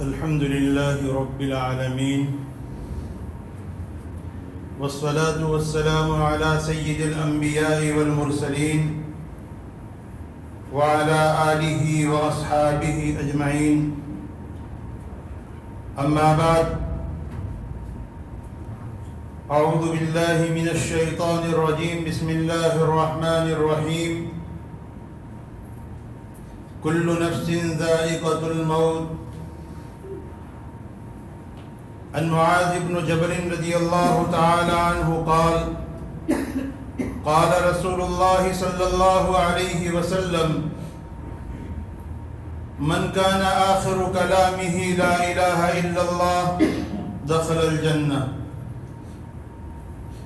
الحمد لله رب العالمين والصلاة والسلام على سيد الأنبياء والمرسلين وعلى آله وأصحابه أجمعين. أما بعد، أعوذ بالله من الشيطان الرجيم. بسم الله الرحمن الرحيم. كل نفس ذائقة الموت. عن معاذ بن جبل رضي الله تعالى عنه قال قال رسول الله صلى الله عليه وسلم: من كان آخر كلامه لا إله إلا الله دخل الجنة.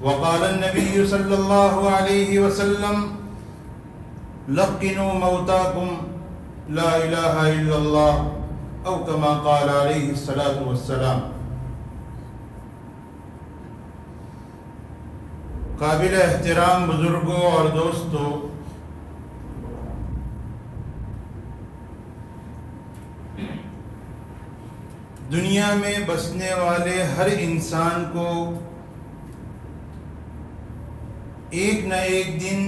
وقال النبي صلى الله عليه وسلم: لقنوا موتاكم لا إله إلا الله، أو كما قال عليه الصلاة والسلام. قابل احترام بزرگوں اور دوستوں، دنیا میں بسنے والے ہر انسان کو ایک نہ ایک دن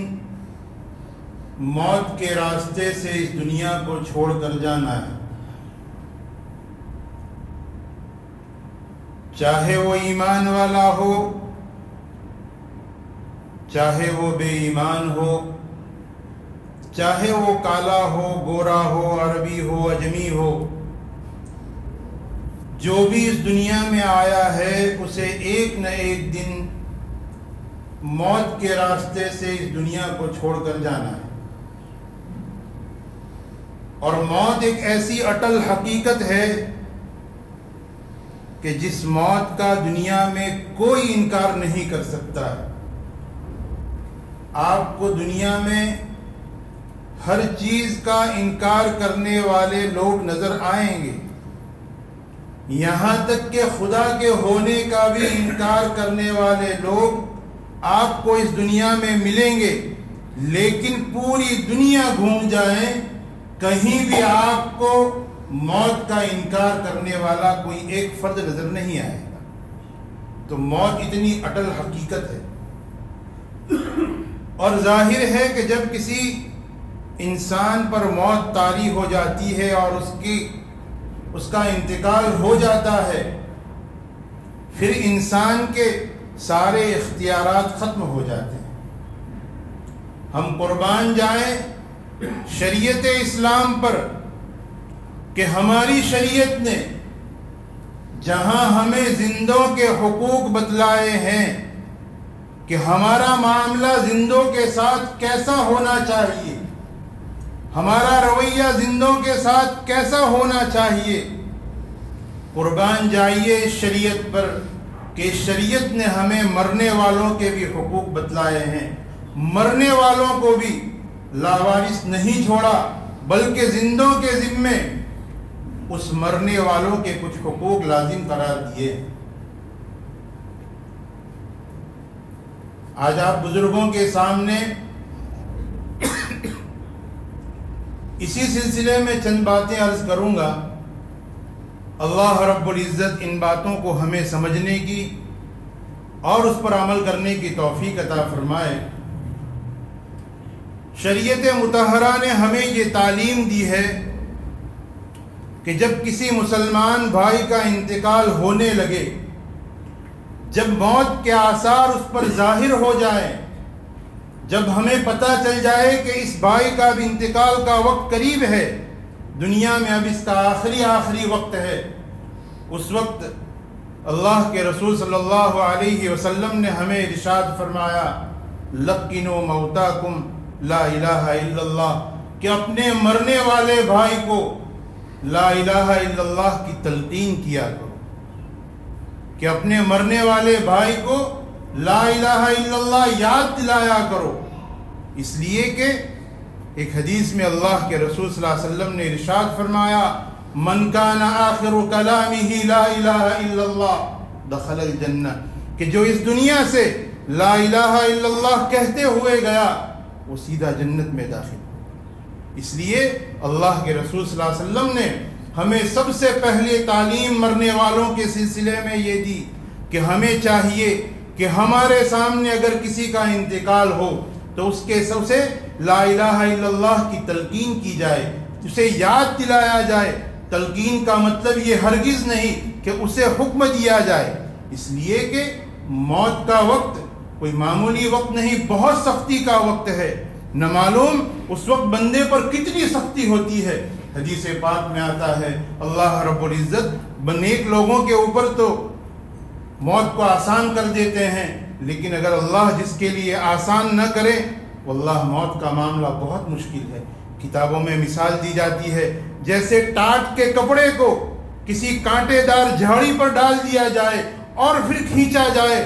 موت کے راستے سے اس دنیا کو چھوڑ کر جانا ہے. چاہے وہ ایمان والا ہو، چاہے وہ بے ایمان ہو، چاہے وہ کالا ہو، گورا ہو، عربی ہو، اجمی ہو، جو بھی اس دنیا میں آیا ہے اسے ایک نہ ایک دن موت کے راستے سے اس دنیا کو چھوڑ کر جانا ہے. اور موت ایک ایسی اٹل حقیقت ہے کہ جس موت کا دنیا میں کوئی انکار نہیں کر سکتا ہے. آپ کو دنیا میں ہر چیز کا انکار کرنے والے لوگ نظر آئیں گے، یہاں تک کہ خدا کے ہونے کا بھی انکار کرنے والے لوگ آپ کو اس دنیا میں ملیں گے. لیکن پوری دنیا گھوم جائیں، کہیں بھی آپ کو موت کا انکار کرنے والا کوئی ایک فرد نظر نہیں آئے گا. تو موت اتنی اٹل حقیقت ہے. اور ظاہر ہے کہ جب کسی انسان پر موت طاری ہو جاتی ہے اور اس کا انتقال ہو جاتا ہے، پھر انسان کے سارے اختیارات ختم ہو جاتے ہیں. ہم قربان جائیں شریعت اسلام پر کہ ہماری شریعت نے جہاں ہمیں زندوں کے حقوق بتلائے ہیں کہ ہمارا معاملہ زندوں کے ساتھ کیسا ہونا چاہیے، ہمارا رویہ زندوں کے ساتھ کیسا ہونا چاہیے، قربان جائیے اس شریعت پر کہ شریعت نے ہمیں مرنے والوں کے بھی حقوق بتلائے ہیں. مرنے والوں کو بھی لاوارث نہیں چھوڑا، بلکہ زندوں کے ذمے اس مرنے والوں کے کچھ حقوق لازم قرار دیے. آج آپ بزرگوں کے سامنے اسی سلسلے میں چند باتیں عرض کروں گا. اللہ رب العزت ان باتوں کو ہمیں سمجھنے کی اور اس پر عمل کرنے کی توفیق عطا فرمائے. شریعت مطہرہ نے ہمیں یہ تعلیم دی ہے کہ جب کسی مسلمان بھائی کا انتقال ہونے لگے، جب موت کے آثار اس پر ظاہر ہو جائیں، جب ہمیں پتہ چل جائے کہ اس بھائی کا بھی انتقال کا وقت قریب ہے، دنیا میں اب اس کا آخری وقت ہے، اس وقت اللہ کے رسول صلی اللہ علیہ وسلم نے ہمیں ارشاد فرمایا: لقنوا موتاکم لا الہ الا اللہ، کہ اپنے مرنے والے بھائی کو لا الہ الا اللہ کی تلقین کیا کرو، کہ اپنے مرنے والے بھائی کو لا الہ الا اللہ یاد دلایا کرو. اس لیے کہ ایک حدیث میں اللہ کے رسول صلی اللہ علیہ وسلم نے ارشاد فرمایا: من کان آخر کلامہ لا الہ الا اللہ دخل الجنہ، کہ جو اس دنیا سے لا الہ الا اللہ کہتے ہوئے گیا وہ سیدھا جنت میں داخل. اس لیے اللہ کے رسول صلی اللہ علیہ وسلم نے ہمیں سب سے پہلے تعلیم مرنے والوں کے سلسلے میں یہ دی کہ ہمیں چاہیے کہ ہمارے سامنے اگر کسی کا انتقال ہو تو اس کے سب سے لا الہ الا اللہ کی تلقین کی جائے، اسے یاد دلایا جائے۔ تلقین کا مطلب یہ ہرگز نہیں کہ اسے حکم دیا جائے، اس لیے کہ موت کا وقت کوئی معمولی وقت نہیں، بہت سختی کا وقت ہے، نہ معلوم اس وقت بندے پر کتنی سختی ہوتی ہے۔ حدیث پاک میں آتا ہے اللہ رب العزت نیک لوگوں کے اوپر تو موت کو آسان کر دیتے ہیں، لیکن اگر اللہ جس کے لیے آسان نہ کرے واللہ موت کا معاملہ بہت مشکل ہے۔ کتابوں میں مثال دی جاتی ہے جیسے ٹاٹ کے کپڑے کو کسی کانٹے دار جھاڑی پر ڈال دیا جائے اور پھر کھینچا جائے،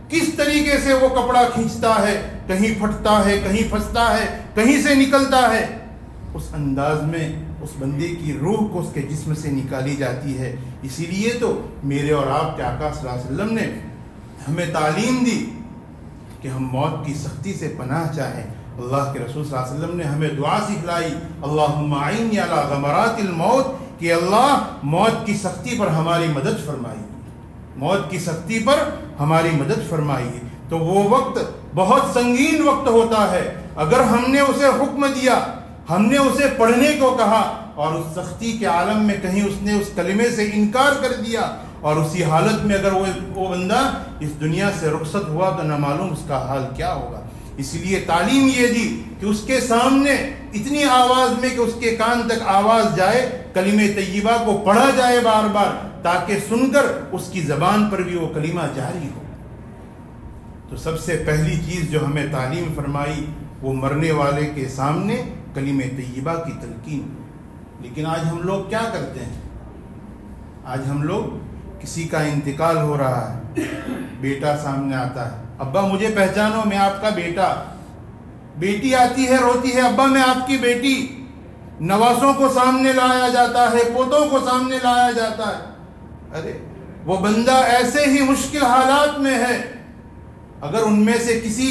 کس طریقے سے وہ کپڑا کھینچتا ہے، کہیں پھٹتا ہے، کہیں پھنستا ہے، کہیں سے نکلتا ہے، اس انداز میں اس بندے کی روح کو اس کے جسم سے نکالی جاتی ہے۔ اسی لیے تو میرے اور آپ کے آقا صلی اللہ علیہ وسلم نے ہمیں تعلیم دی کہ ہم موت کی سختی سے پناہ چاہیں۔ اللہ کے رسول صلی اللہ علیہ وسلم نے ہمیں دعا سکھلائی، اللہم اعنی علی غمرات الموت، کہ اللہ موت کی سختی پر ہماری مدد فرمائیے، موت کی سختی پر ہماری مدد فرمائیے۔ تو وہ وقت بہت سنگین وقت ہوتا ہے، اگر ہم نے اسے حکم دیا، ہم نے اسے پڑھنے کو کہا اور اس سختی کے عالم میں کہیں اس نے اس کلمے سے انکار کر دیا اور اسی حالت میں اگر وہ بندہ اس دنیا سے رخصت ہوا تو نہ معلوم اس کا حال کیا ہوگا۔ اس لیے تعلیم یہ دی کہ اس کے سامنے اتنی آواز میں کہ اس کے کان تک آواز جائے، کلمہ طیبہ کو پڑھا جائے بار بار، تاکہ سن کر اس کی زبان پر بھی وہ کلمہ جاری ہو۔ تو سب سے پہلی چیز جو ہمیں تعلیم فرمائی وہ مرنے والے کے سامنے کلمہ طیبہ کی تلقین۔ لیکن آج ہم لوگ کیا کرتے ہیں؟ آج ہم لوگ کسی کا انتقال ہو رہا ہے، بیٹا سامنے آتا ہے، ابا مجھے پہچانو میں آپ کا بیٹا، بیٹی آتی ہے روتی ہے، ابا میں آپ کی بیٹی، نواسوں کو سامنے لایا جاتا ہے، پوتوں کو سامنے لایا جاتا ہے۔ ارے وہ بندہ ایسے ہی مشکل حالات میں ہے، اگر ان میں سے کسی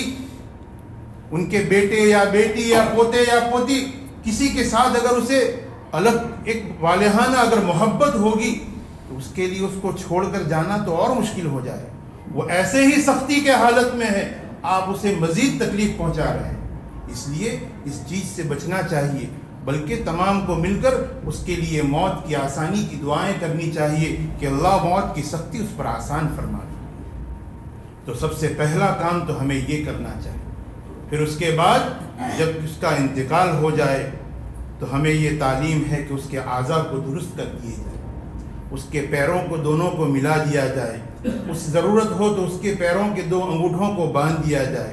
ان کے بیٹے یا بیٹی یا پوتے یا پوتی کسی کے ساتھ اگر اسے الگ ایک والہانہ اگر محبت ہوگی تو اس کے لیے اس کو چھوڑ کر جانا تو اور مشکل ہو جائے۔ وہ ایسے ہی سختی کے حالت میں ہے، آپ اسے مزید تکلیف پہنچا رہے ہیں۔ اس لیے اس چیز سے بچنا چاہیے، بلکہ تمام کو مل کر اس کے لیے موت کی آسانی کی دعائیں کرنی چاہیے کہ اللہ موت کی سختی اس پر آسان فرما دے۔ تو سب سے پہلا کام تو ہمیں یہ کرنا چاہیے۔ پھر اس کے بعد جب اس کا انتقال ہو جائے تو ہمیں یہ تعلیم ہے کہ اس کے اعضاء کو درست کر دیے جائے، اس کے پیروں کو دونوں کو ملا دیا جائے، اس ضرورت ہو تو اس کے پیروں کے 2 انگوٹھوں کو باندھ دیا جائے،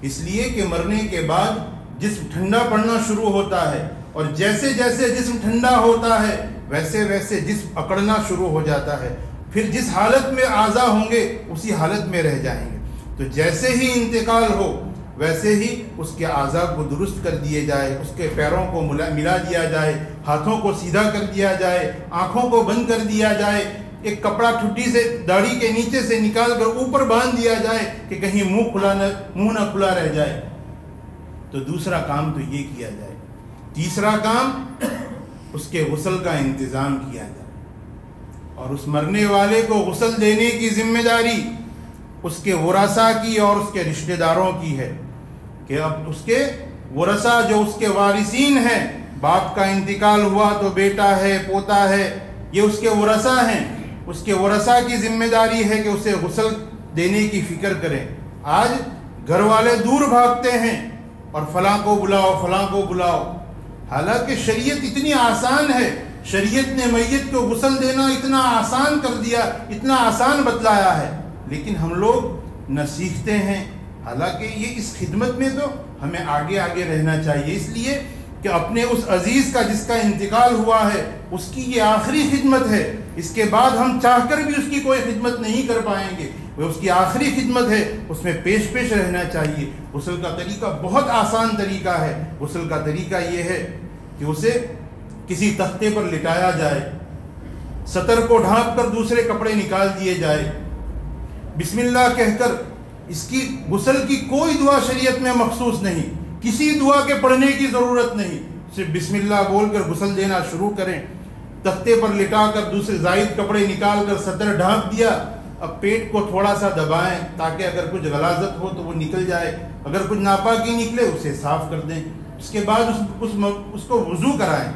اس لیے کہ مرنے کے بعد جسم ٹھنڈا پڑنا شروع ہوتا ہے، اور جیسے جیسے جسم ٹھنڈا ہوتا ہے ویسے ویسے جسم اکڑنا شروع ہو جاتا ہے، پھر جس حالت میں اعضاء ہوں گے اسی حالت میں رہ جائیں گے۔ تو جیسے ہی انتقال ہو ویسے ہی اس کے اعضاء کو درست کر دیے جائے، اس کے پیروں کو ملا دیا جائے، ہاتھوں کو سیدھا کر دیا جائے، آنکھوں کو بند کر دیا جائے، ایک کپڑا ٹھڈی سے داڑھی کے نیچے سے نکال کر اوپر باندھ دیا جائے کہ کہیں منہ نہ کھلا رہ جائے۔ تو دوسرا کام تو یہ کیا جائے۔ تیسرا کام اس کے غسل کا انتظام کیا جائے، اور اس مرنے والے کو غسل دینے کی ذمہ داری اس کے ورثاء کی اور اس کے رشتہ داروں کی ہے، کہ اب اس کے ورثاء جو اس کے وارثین ہیں، باپ کا انتقال ہوا تو بیٹا ہے، پوتا ہے، یہ اس کے ورثاء ہیں، اس کے ورثاء کی ذمہ داری ہے کہ اسے غسل دینے کی فکر کریں۔ آج گھر والے دور بھاگتے ہیں اور فلاں کو بلاؤ، فلاں کو بلاؤ، حالانکہ شریعت اتنی آسان ہے، شریعت نے میت کو غسل دینا اتنا آسان کر دیا، اتنا آسان بتلایا ہے، لیکن ہم لوگ نہ سیکھتے ہیں۔ حالانکہ یہ اس خدمت میں تو ہمیں آگے آگے رہنا چاہیے، اس لیے کہ اپنے اس عزیز کا جس کا انتقال ہوا ہے اس کی یہ آخری خدمت ہے، اس کے بعد ہم چاہ کر بھی اس کی کوئی خدمت نہیں کر پائیں گے، وہ اس کی آخری خدمت ہے، اس میں پیش پیش رہنا چاہیے۔ غسل کا طریقہ بہت آسان طریقہ ہے۔ غسل کا طریقہ یہ ہے کہ اسے کسی تختے پر لٹایا جائے، سطر کو ڈھانپ کر دوسرے کپڑے نکال دیے جائے، بسم اللہ کہہ کر، اس کی غسل کی کوئی دعا شریعت میں مخصوص نہیں، کسی دعا کے پڑھنے کی ضرورت نہیں، صرف بسم اللہ بول کر غسل دینا شروع کریں۔ تختے پر لٹا کر دوسرے زائد کپڑے نکال کر سطر ڈھانپ دیا. اب پیٹ کو تھوڑا سا دبائیں تاکہ اگر کچھ غلاظت ہو تو وہ نکل جائے, اگر کچھ ناپاکی نکلے اسے صاف کر دیں. اس کے بعد اس کو وضو کرائیں.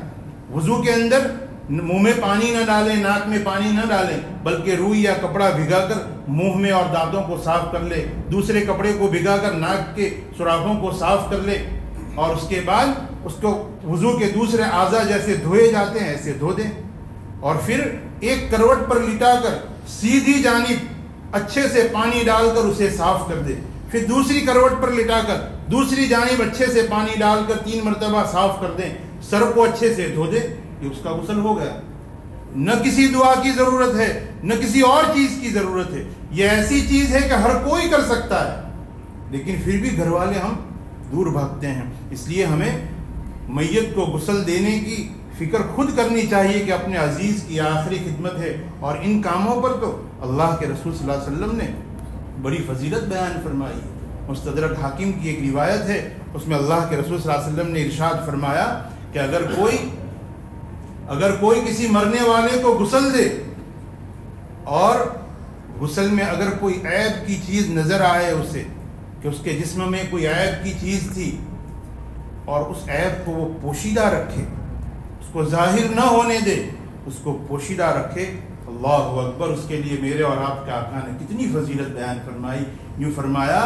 وضو کے اندر منہ میں پانی نہ ڈالیں, ناک میں پانی نہ ڈالیں, بلکہ روئی یا کپڑا بھگا کر منہ میں اور دانتوں کو صاف کر لے. دوسرے کپڑے کو بھگا کر ناک کے سوراخوں کو صاف کر لے, اور اس کے بعد اس کو وضو کے دوسرے اعضاء جیسے دھوئے جاتے ہیں ایسے دھو دیں. اور پھر ایک کروٹ پر لٹا کر سیدھی جانب اچھے سے پانی ڈال کر اسے صاف کر دے. پھر دوسری کروٹ پر لٹا کر دوسری جانب اچھے سے پانی ڈال کر 3 مرتبہ صاف کر دیں. سر کو اچھے سے دھو دے, یہ اس کا غسل ہو گیا. نہ کسی دعا کی ضرورت ہے, نہ کسی اور چیز کی ضرورت ہے. یہ ایسی چیز ہے کہ ہر کوئی کر سکتا ہے, لیکن پھر بھی گھر والے ہم دور بھاگتے ہیں. اس لیے ہمیں میت کو غسل دینے کی فکر خود کرنی چاہیے کہ اپنے عزیز کی آخری خدمت ہے. اور ان کاموں پر تو اللہ کے رسول صلی اللہ علیہ وسلم نے بڑی فضیلت بیان فرمائی. مستدرک حاکم کی ایک روایت ہے, اس میں اللہ کے رسول صلی اللہ علیہ وسلم نے ارشاد فرمایا کہ اگر کوئی کسی مرنے والے کو غسل دے اور غسل میں اگر کوئی عیب کی چیز نظر آئے اسے, کہ اس کے جسم میں کوئی عیب کی چیز تھی, اور اس عیب کو وہ پوشیدہ رکھے, اس کو ظاہر نہ ہونے دے, اس کو پوشیدہ رکھے, اللہ اکبر, اس کے لیے میرے اور آپ کے آقا نے کتنی فضیلت بیان فرمائی. یوں فرمایا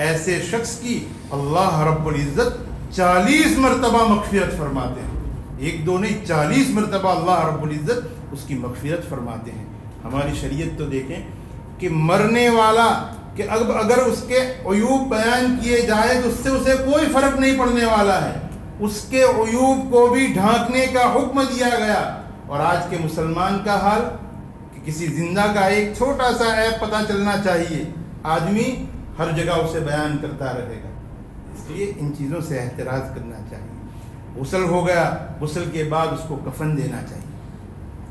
ایسے شخص کی اللہ رب العزت 40 مرتبہ مغفرت فرماتے ہیں. 1 2 نہیں, 40 مرتبہ اللہ رب العزت اس کی مغفرت فرماتے ہیں. ہماری شریعت تو دیکھیں کہ مرنے والا کہ اگر اس کے عیوب بیان کیے جائے تو اس سے اسے کوئی فرق نہیں پڑنے والا ہے. اس کے عیوب کو بھی ڈھانکنے کا حکم دیا گیا. اور آج کے مسلمان کا حال کہ کسی زندہ کا ایک چھوٹا سا عیب پتہ چلنا چاہیے, آدمی ہر جگہ اسے بیان کرتا رہے گا. اس لیے ان چیزوں سے احتراز کرنا چاہیے. غسل ہو گیا, غسل کے بعد اس کو کفن دینا چاہیے.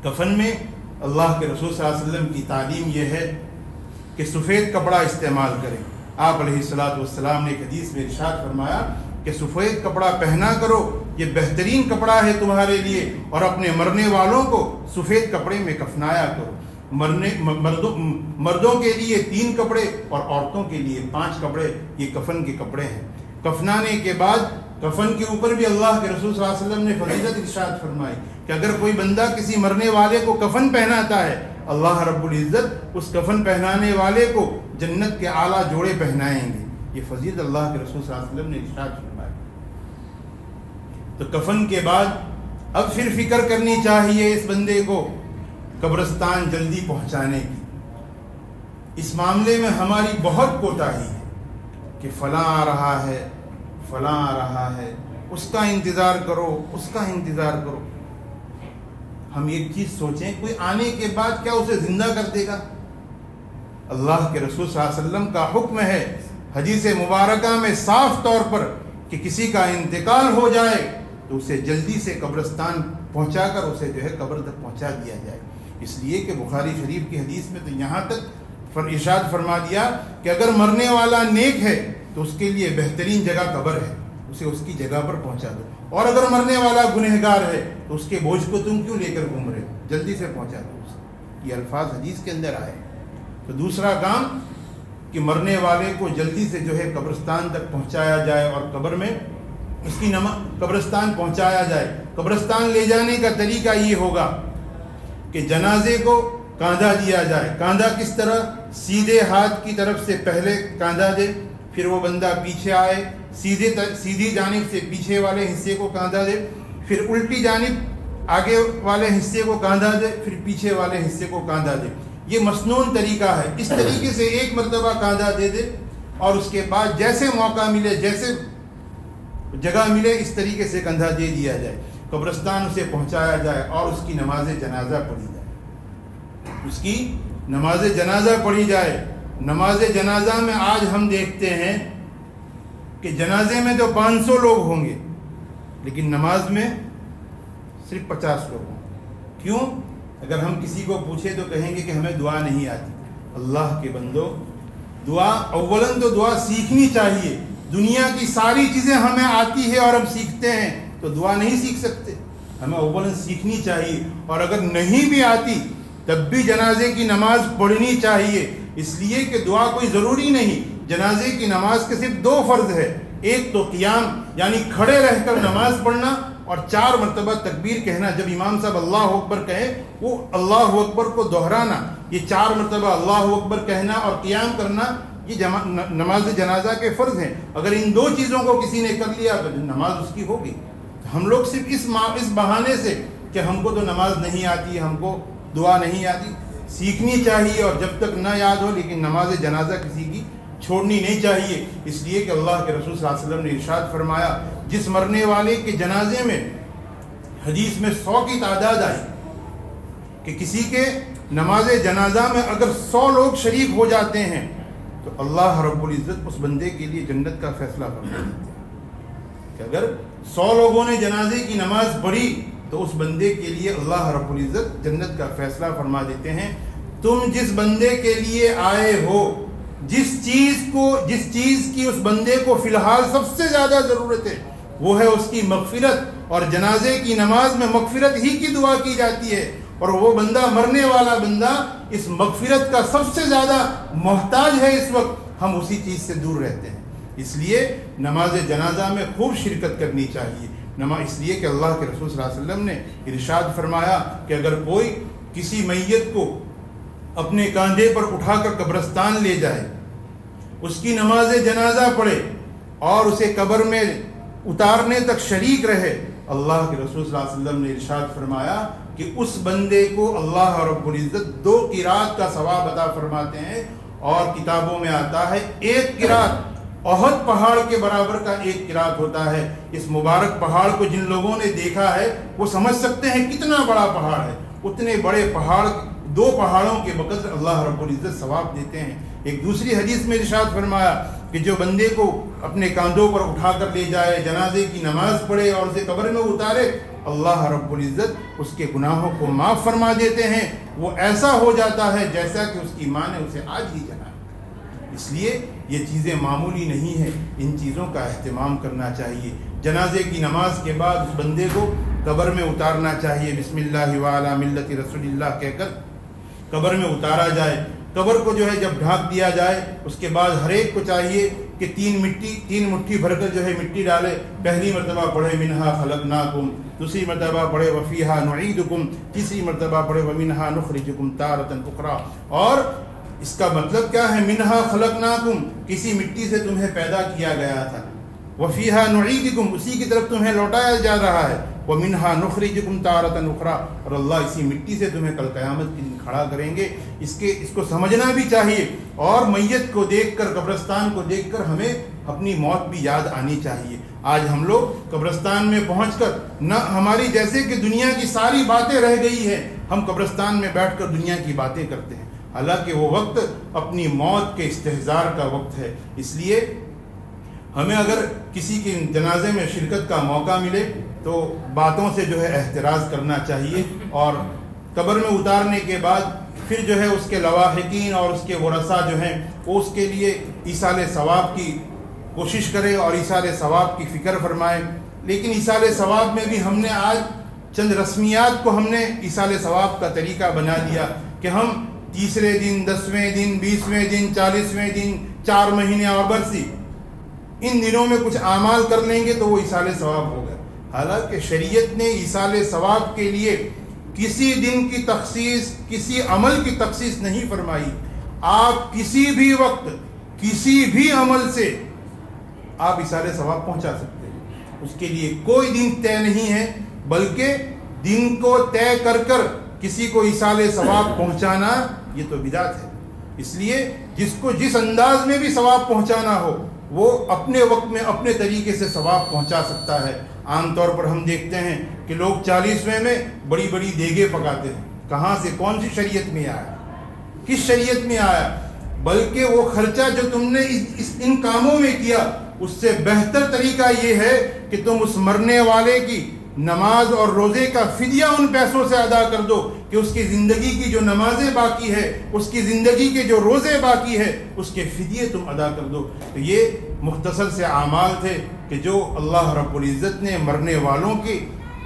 کفن میں اللہ کے رسول صلی اللہ علیہ وسلم کی تعلیم یہ ہے کہ سفید کپڑا استعمال کریں. آپ علیہ الصلوۃ والسلام نے ایک حدیث میں ارشاد فرمایا کہ سفید کپڑا پہنا کرو, یہ بہترین کپڑا ہے تمہارے لیے, اور اپنے مرنے والوں کو سفید کپڑے میں کفنایا کرو. مردوں کے لیے 3 کپڑے اور عورتوں کے لیے 5 کپڑے, یہ کفن کے کپڑے ہیں. کفنانے کے بعد کفن کے اوپر بھی اللہ کے رسول صلی اللہ علیہ وسلم نے فضیلت ارشاد فرمائی کہ اگر کوئی بندہ کسی مرنے والے کو کفن پہناتا ہے, اللہ رب العزت اس کفن پہنانے والے کو جنت کے اعلیٰ جوڑے پہنائیں گے. یہ فضیلت اللہ کے رسول صلی اللہ علیہ وسلم نے ارشاد فرمائی. تو کفن کے بعد اب پھر فکر کرنی چاہیے اس بندے کو قبرستان جلدی پہنچانے کی. اس معاملے میں ہماری بہت کوتاہی ہے کہ فلاں آ رہا ہے, فلاں آ رہا ہے, اس کا انتظار کرو, اس کا انتظار کرو. ہم ایک چیز سوچیں, کوئی آنے کے بعد کیا اسے زندہ کر دے گا؟ اللہ کے رسول صلی اللہ علیہ وسلم کا حکم ہے حدیث مبارکہ میں صاف طور پر کہ کسی کا انتقال ہو جائے تو اسے جلدی سے قبرستان پہنچا کر اسے جو ہے قبر تک پہنچا دیا جائے. اس لیے کہ بخاری شریف کی حدیث میں تو یہاں تک ارشاد فرما دیا کہ اگر مرنے والا نیک ہے تو اس کے لیے بہترین جگہ قبر ہے, اسے اس کی جگہ پر پہنچا دو. اور اگر مرنے والا گنہگار ہے تو اس کے بوجھ کو تم کیوں لے کر گھوم رہے ہو, جلدی سے پہنچا دو اسے. یہ الفاظ حدیث کے اندر آئے. تو دوسرا کام کہ مرنے والے کو جلدی سے جو ہے قبرستان تک پہنچایا جائے اور قبر میں اس کی قبرستان پہنچایا جائے. قبرستان لے جانے کا طریقہ یہ ہوگا کہ جنازے کو کاندھا دیا جائے. کاندھا کس طرح؟ سیدھے ہاتھ کی طرف سے پہلے کاندھا دے, پھر وہ بندہ پیچھے آئے, سیدھی جانب سے پیچھے والے حصے کو کاندھا دے, پھر الٹی جانب آگے والے حصے کو کاندھا دے, پھر پیچھے والے حصے کو کاندھا دے. یہ مسنون طریقہ ہے. اس طریقے سے ایک مرتبہ کاندھا دے دے اور اس کے بعد جیسے موقع ملے, جیسے جگہ ملے, اس طریقے سے کندھا دے دیا جائے. قبرستان اسے پہنچایا جائے اور اس کی نماز جنازہ پڑھی جائے. اس کی نماز جنازہ پڑھی جائے. نماز جنازہ میں آج ہم دیکھتے ہیں کہ جنازے میں تو 500 لوگ ہوں گے لیکن نماز میں صرف 50 لوگ ہوں. کیوں؟ اگر ہم کسی کو پوچھیں تو کہیں گے کہ ہمیں دعا نہیں آتی. اللہ کے بندو, دعا اولاً تو دعا سیکھنی چاہیے. دنیا کی ساری چیزیں ہمیں آتی ہے اور ہم سیکھتے ہیں, تو دعا نہیں سیکھ سکتے. ہمیں اولاً سیکھنی چاہیے، اور اگر نہیں بھی آتی تب بھی جنازے کی نماز پڑھنی چاہیے، اس لیے کہ دعا کوئی ضروری نہیں۔ جنازے کی نماز کے صرف 2 فرض ہے، ایک تو قیام یعنی کھڑے رہ کر نماز پڑھنا، اور 4 مرتبہ تکبیر کہنا۔ جب امام صاحب اللہ اکبر کہے وہ اللہ اکبر کو دہرانا، یہ 4 مرتبہ اللہ اکبر کہنا اور قیام کرنا، یہ نماز جنازہ کے فرض ہیں۔ اگر ان 2 چیزوں کو کسی نے کر لیا تو نماز اس کی ہوگی۔ ہم لوگ صرف اس بہانے سے کہ ہم کو تو نماز نہیں آتی، ہم کو دعا نہیں آتی، سیکھنی چاہیے، اور جب تک نہ یاد ہو لیکن نماز جنازہ کسی کی چھوڑنی نہیں چاہیے، اس لیے کہ اللہ کے رسول صلی اللہ علیہ وسلم نے ارشاد فرمایا، جس مرنے والے کے جنازے میں حدیث میں 100 کی تعداد آئی کہ کسی کے نماز جنازہ میں اگر 100 لوگ شریک ہو جاتے ہیں تو اللہ رب العزت اس بندے کے لیے جنت کا فیصلہ فرما دیتے ہیں، کہ اگر 100 لوگوں نے جنازے کی نماز پڑھی تو اس بندے کے لیے اللہ رب العزت جنت کا فیصلہ فرما دیتے ہیں۔ تم جس بندے کے لیے آئے ہو، جس چیز کی اس بندے کو فی الحال سب سے زیادہ ضرورت ہے وہ ہے اس کی مغفرت، اور جنازے کی نماز میں مغفرت ہی کی دعا کی جاتی ہے، اور وہ بندہ مرنے والا بندہ اس مغفرت کا سب سے زیادہ محتاج ہے۔ اس وقت ہم اسی چیز سے دور رہتے ہیں، اس لیے نماز جنازہ میں خوب شرکت کرنی چاہیے۔ اس لیے کہ اللہ کے رسول صلی اللہ علیہ وسلم نے ارشاد فرمایا کہ اگر کوئی کسی میت کو اپنے کاندھے پر اٹھا کر قبرستان لے جائے، اس کی نماز جنازہ پڑھے اور اسے قبر میں اتارنے تک شریک رہے، اللہ کے رسول صلی اللہ علیہ وسلم نے ارشاد فرمایا کہ اس بندے کو اللہ رب العزت 2 قرات کا ثواب عطا فرماتے ہیں، اور کتابوں میں آتا ہے 1 قرات احد پہاڑ کے برابر کا 1 قرات ہوتا ہے۔ اس مبارک پہاڑ کو جن لوگوں نے دیکھا ہے وہ سمجھ سکتے ہیں کتنا بڑا پہاڑ ہے۔ اتنے بڑے پہاڑ 2 پہاڑوں کے بقدر اللہ رب العزت ثواب دیتے ہیں۔ ایک دوسری حدیث میں ارشاد فرمایا کہ جو بندے کو اپنے کاندھوں پر اٹھا کر لے جائے، جنازے کی نماز پڑھے اور اسے قبر میں اتارے، اللہ رب العزت اس کے گناہوں کو معاف فرما دیتے ہیں، وہ ایسا ہو جاتا ہے جیسا کہ اس کی ماں نے اسے آج ہی جنا۔ اس لیے یہ چیزیں معمولی نہیں ہیں، ان چیزوں کا اہتمام کرنا چاہیے۔ جنازے کی نماز کے بعد اس بندے کو قبر میں اتارنا چاہیے، بسم اللہ وعلی ملت رسول اللہ کہہ کر قبر میں اتارا جائے۔ قبر کو جو ہے جب ڈھانک دیا جائے اس کے بعد ہر ایک کو چاہیے کہ 3 مٹھی بھر کر جو ہے مٹی ڈالے۔ پہلی مرتبہ پڑھے منہا خلقناکم، دوسری مرتبہ پڑھے وفیہا نعیدکم، تیسری مرتبہ پڑھے ومنہا نخرجکم تارۃ اخری۔ اور اس کا مطلب کیا ہے؟ منہا خلقناکم، کسی مٹی سے تمہیں پیدا کیا گیا تھا، وفیہا نعیدکم، اسی کی طرف تمہیں لوٹایا جا رہا ہے، ومنہا نخرجکم تارۃ اخری، اور اللہ اسی مٹی سے تمہیں کل قیامت کے دن کھڑا کریں گے۔ اس کو سمجھنا بھی چاہیے، اور میت کو دیکھ کر، قبرستان کو دیکھ کر ہمیں اپنی موت بھی یاد آنی چاہیے۔ آج ہم لوگ قبرستان میں پہنچ کر نہ ہماری جیسے کہ دنیا کی ساری باتیں رہ گئی ہیں، ہم قبرستان میں بیٹھ کر دنیا کی باتیں کرتے ہیں، حالانکہ وہ وقت اپنی موت کے استحضار کا وقت ہے۔ اس لیے ہمیں اگر کسی کے جنازے میں شرکت کا موقع ملے تو باتوں سے جو ہے احتراز کرنا چاہیے، اور قبر میں اتارنے کے بعد پھر جو ہے اس کے لواحقین اور اس کے ورثاء جو ہیں وہ اس کے لیے ایصال ثواب کی کوشش کرے اور ایصال ثواب کی فکر فرمائے۔ لیکن ایصال ثواب میں بھی ہم نے آج چند رسمیات کو ہم نے ایصال ثواب کا طریقہ بنا دیا کہ ہم 30ویں دن، 10ویں دن، 20ویں دن، 40ویں دن، 4 مہینے اور برسی، ان دنوں میں کچھ اعمال کر لیں گے تو وہ ایصال ثواب ہوگا۔ حالانکہ شریعت نے ایصال ثواب کے لیے کسی دن کی تخصیص، کسی عمل کی تخصیص نہیں فرمائی۔ آپ کسی بھی وقت کسی بھی عمل سے آپ ایصال ثواب پہنچا سکتے ہیں، اس کے لیے کوئی دن طے نہیں ہے، بلکہ دن کو طے کر کر کسی کو ایصال ثواب پہنچانا یہ تو بدعت ہے۔ اس لیے جس کو جس انداز میں بھی ثواب پہنچانا ہو وہ اپنے وقت میں اپنے طریقے سے ثواب پہنچا سکتا ہے۔ عام طور پر ہم دیکھتے ہیں کہ لوگ 40ویں میں بڑی بڑی دیگیں پکاتے ہیں، کہاں سے، کون سی شریعت میں آیا، کس شریعت میں آیا؟ بلکہ وہ خرچہ جو تم نے ان کاموں میں کیا اس سے بہتر طریقہ یہ ہے کہ تم اس مرنے والے کی نماز اور روزے کا فدیہ ان پیسوں سے ادا کر دو کہ اس کی زندگی کی جو نمازیں باقی ہے، اس کی زندگی کے جو روزے باقی ہے، اس کے فدیے تم ادا کر دو۔ تو یہ مختصر سے اعمال تھے کہ جو اللہ رب العزت نے مرنے والوں کی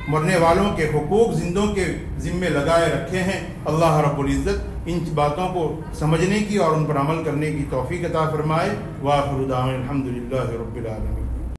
مرنے والوں کے حقوق زندوں کے ذمے لگائے رکھے ہیں۔ اللہ رب العزت ان باتوں کو سمجھنے کی اور ان پر عمل کرنے کی توفیق عطا فرمائے۔ وآخر دعوانا الحمدللہ رب العالمین۔